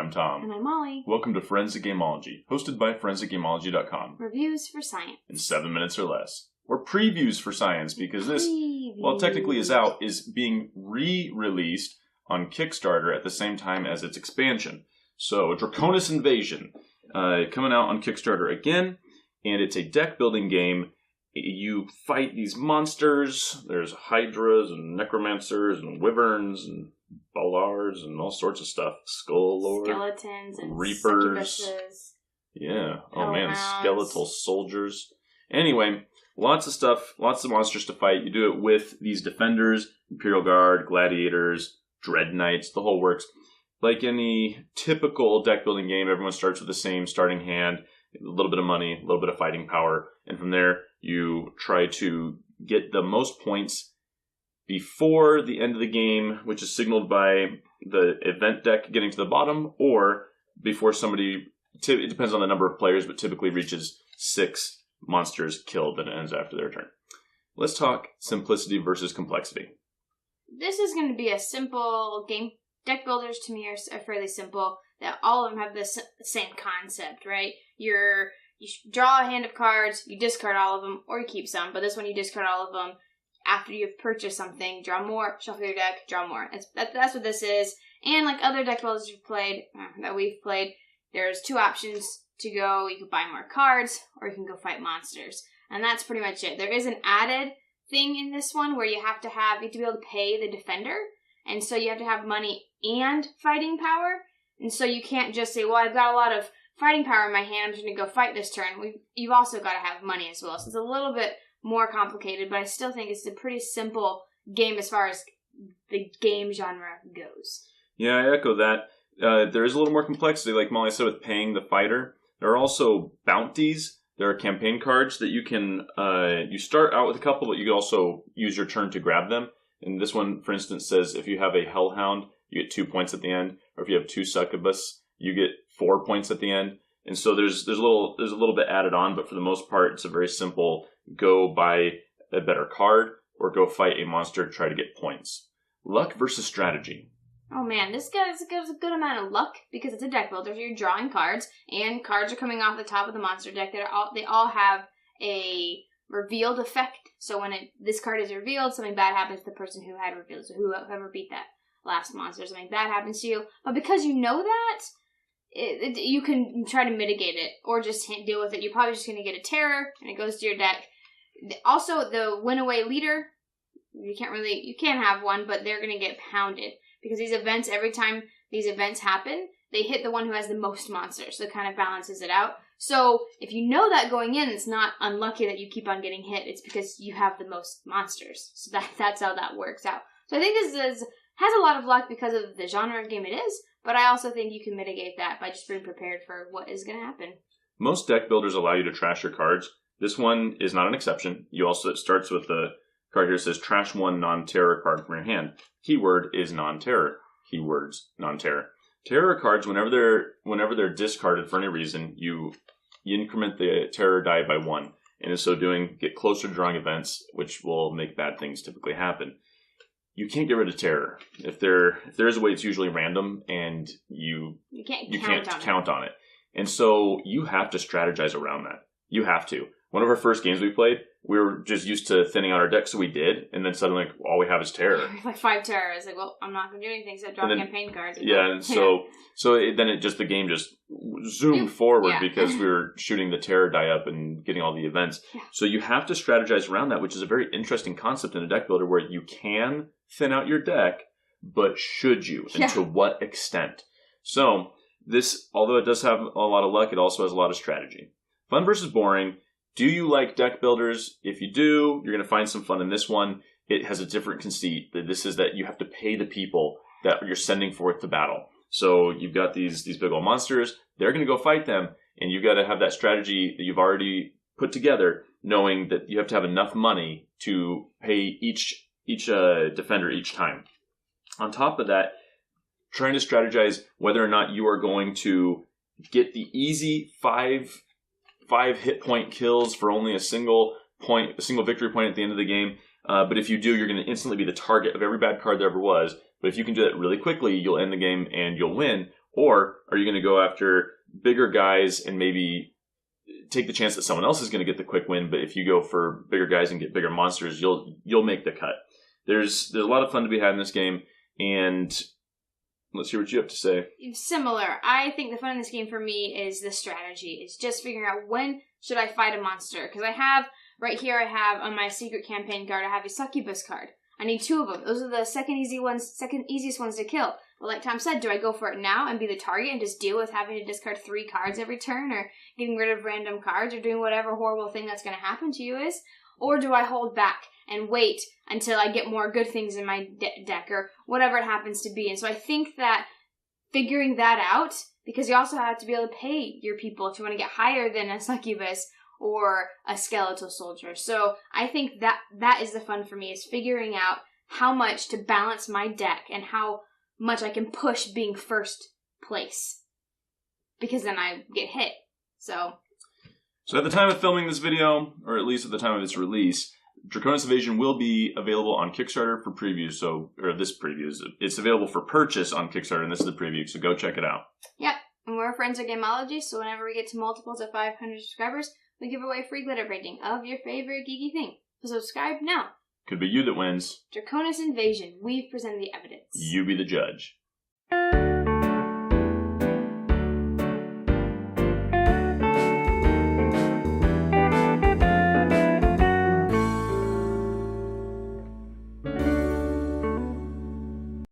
I'm Tom. And I'm Molly. Welcome to Forensic Gameology, hosted by ForensicGameology.com. Reviews for science. In 7 minutes or less. Or previews for science, because this, well, technically is out, is being re-released on Kickstarter at the same time as its expansion. So, Draconis Invasion, coming out on Kickstarter again, and it's a deck-building game. You fight these monsters. There's hydras and necromancers and wyverns and bolars and all sorts of stuff. Skull lord, skeletons and reapers. succubuses. Yeah. Oh man, hellhounds. skeletal soldiers. Anyway, lots of stuff, lots of monsters to fight. You do it with these defenders, Imperial Guard, gladiators, dread knights, the whole works. Like any typical deck building game, everyone starts with the same starting hand, a little bit of money, a little bit of fighting power, and from there you try to get the most points before the end of the game, which is signaled by the event deck getting to the bottom, or before somebody, it depends on the number of players, but typically reaches 6 monsters killed, then it ends after their turn. Let's talk simplicity versus complexity. This is going to be a simple game. Deck builders to me are fairly simple. That all of them have the same concept, right? You draw a hand of cards, you discard all of them, or you keep some. But this one, you discard all of them. After you've purchased something, draw more, shuffle your deck, draw more. That's what this is. And like other deck builders we've played, there's 2 options to go. You can buy more cards, or you can go fight monsters. And that's pretty much it. There is an added thing in this one where you have to be able to pay the defender. And so you have to have money and fighting power. And so you can't just say, well, I've got a lot of fighting power in my hand, I'm just going to go fight this turn. You've also got to have money as well. So it's a little bit more complicated, but I still think it's a pretty simple game as far as the game genre goes. Yeah, I echo that. There is a little more complexity, like Molly said, with paying the fighter. There are also bounties. There are campaign cards that you can, you start out with a couple, but you can also use your turn to grab them. And this one, for instance, says if you have a hellhound, you get 2 points at the end, or if you have 2 succubus, you get 4 points at the end. And so there's a little bit added on, but for the most part, it's a very simple go buy a better card or go fight a monster to try to get points. Luck versus strategy. Oh man, this gives a good amount of luck because it's a deck builder. So you're drawing cards, and cards are coming off the top of the monster deck. They all have a revealed effect. So when this card is revealed, something bad happens to the person who had revealed. So whoever beat that last monster, something bad happens to you. But because you know that, you can try to mitigate it or just deal with it. You're probably just going to get a terror, and it goes to your deck. Also, the win-away leader, you can't have one, but they're going to get pounded. Because these events, every time these events happen, they hit the one who has the most monsters. So it kind of balances it out. So if you know that going in, it's not unlucky that you keep on getting hit. It's because you have the most monsters. So that's how that works out. So I think this has a lot of luck because of the genre of game it is. But I also think you can mitigate that by just being prepared for what is going to happen. Most deck builders allow you to trash your cards. This one is not an exception. It starts with the card here that says trash 1 non-terror card from your hand. Keyword is non-terror. Keywords non-terror. Terror cards, whenever they're discarded for any reason, you increment the terror die by 1. And in so doing, get closer to drawing events, which will make bad things typically happen. You can't get rid of terror. If there is a way, it's usually random, and you can't count on it. And so you have to strategize around that. You have to. One of our first games we played, we were just used to thinning out our deck, so we did, and then suddenly all we have is terror. Like 5 terror. It's like, well, I'm not going to do anything except draw campaign cards. Yeah, and so the game just zoomed forward because we were shooting the terror die up and getting all the events. Yeah. So you have to strategize around that, which is a very interesting concept in a deck builder where you can thin out your deck, but should you? And to what extent? So this, although it does have a lot of luck, it also has a lot of strategy. Fun versus boring. Do you like deck builders? If you do, you're going to find some fun in this one. It has a different conceit. This is that you have to pay the people that you're sending forth to battle. So you've got these big old monsters. They're going to go fight them, and you've got to have that strategy that you've already put together, knowing that you have to have enough money to pay each defender each time. On top of that, trying to strategize whether or not you are going to get the easy five hit point kills for only a single victory point at the end of the game. But if you do, you're going to instantly be the target of every bad card there ever was. But if you can do that really quickly, you'll end the game and you'll win. Or are you going to go after bigger guys and maybe take the chance that someone else is going to get the quick win? But if you go for bigger guys and get bigger monsters, you'll make the cut. There's a lot of fun to be had in this game, and let's hear what you have to say. Similar. I think the fun in this game for me is the strategy. It's just figuring out when should I fight a monster. Because right here I have on my secret campaign card, I have a succubus card. I need 2 of them. Those are the second easiest ones to kill. But like Tom said, do I go for it now and be the target and just deal with having to discard 3 cards every turn, or getting rid of random cards, or doing whatever horrible thing that's going to happen to you is? Or do I hold back and wait until I get more good things in my deck, or whatever it happens to be? And so I think that figuring that out, because you also have to be able to pay your people if you want to get higher than a succubus or a skeletal soldier. So I think that is the fun for me, is figuring out how much to balance my deck and how much I can push being first place, because then I get hit. So at the time of filming this video, or at least at the time of its release, Draconis Invasion will be available on Kickstarter for preview. This preview it's available for purchase on Kickstarter, and this is the preview. So go check it out. Yep, and we're friends at Gameology, so whenever we get to multiples of 500 subscribers, we give away a free glitter painting of your favorite geeky thing. So subscribe now. Could be you that wins. Draconis Invasion. We've presented the evidence. You be the judge.